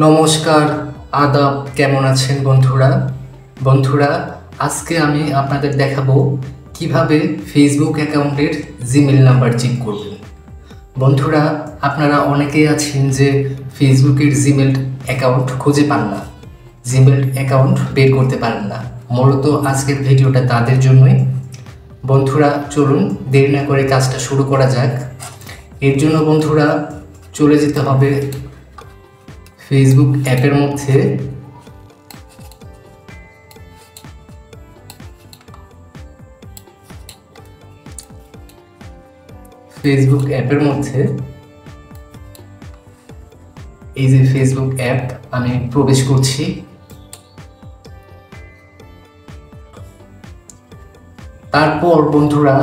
নমস্কার, আদাব। কেমন আছেন বন্ধুরা? বন্ধুরা, আজকে আমি আপনাদের দেখাবো কিভাবে ফেসবুক অ্যাকাউন্টের জিমেইল নাম্বার চেক করবেন। বন্ধুরা, আপনারা অনেকেই আছেন যে ফেসবুকের জিমেইল অ্যাকাউন্ট খুঁজে পান না, জিমেইল অ্যাকাউন্ট বের করতে পারেন না। মূলত আজকের ভিডিওটা তাদের জন্যই। বন্ধুরা, চলুন দেরি না করে কাজটা শুরু করা যাক। এর জন্য বন্ধুরা চলে যেতে হবে ফেসবুক অ্যাপের মধ্যে। ফেসবুক অ্যাপের মধ্যে এই যে ফেসবুক অ্যাপ, আমি প্রবেশ করছি। তারপর বন্ধুরা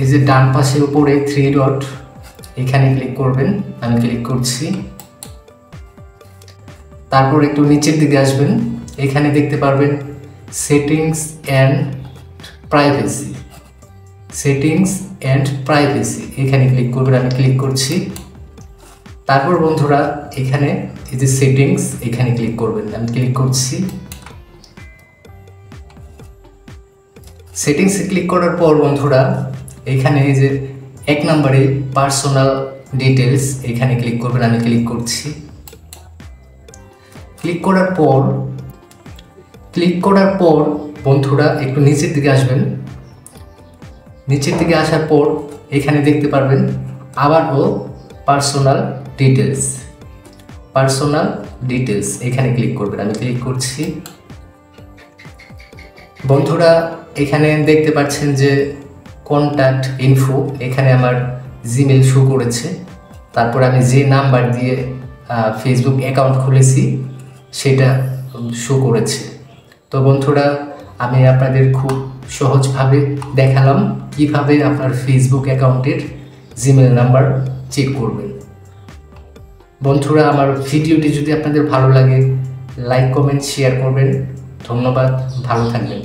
এই যে ডান পাশের উপরে 3 ডট, এখানে ক্লিক করবেন। আমি ক্লিক করছি। তারপর একটু নিচের দিকে আসবেন, এখানে দেখতে পারবেন settings and privacy. Settings and privacy এখানে ক্লিক করবেন। আমি ক্লিক করছি। তারপর বন্ধুরা এখানে এই যে সেটিংস, এখানে ক্লিক করবেন। আমি ক্লিক করছি। সেটিংসে ক্লিক করার পর বন্ধুরা এখানে এই যে 1 নম্বরে পার্সোনাল ডিটেলস, এখানে ক্লিক করবেন। আমি ক্লিক করছি। ক্লিক করার পর বন্ধুরা একটু নিচের দিকে আসবেন। নিচের দিকে আসার পর এখানে দেখতে পারবেন আবারও পার্সোনাল ডিটেলস, এখানে ক্লিক করবেন। আমি ক্লিক করছি। বন্ধুরা এখানে দেখতে পাচ্ছেন যে কন্ট্যাক্ট ইনফো, এখানে আমার জিমেইল শো করেছে। তারপর আমি যে নাম্বার দিয়ে ফেসবুক অ্যাকাউন্ট খুলেছি সেটা শো করেছে। তো বন্ধুরা, আমি আপনাদের খুব সহজভাবে দেখালাম কিভাবে আপনার ফেসবুক অ্যাকাউন্টের জিমেইল নাম্বার চেক করবেন। বন্ধুরা, আমার ভিডিওটি যদি আপনাদের ভালো লাগে লাইক, কমেন্ট, শেয়ার করবেন। ধন্যবাদ, ভালো থাকবেন।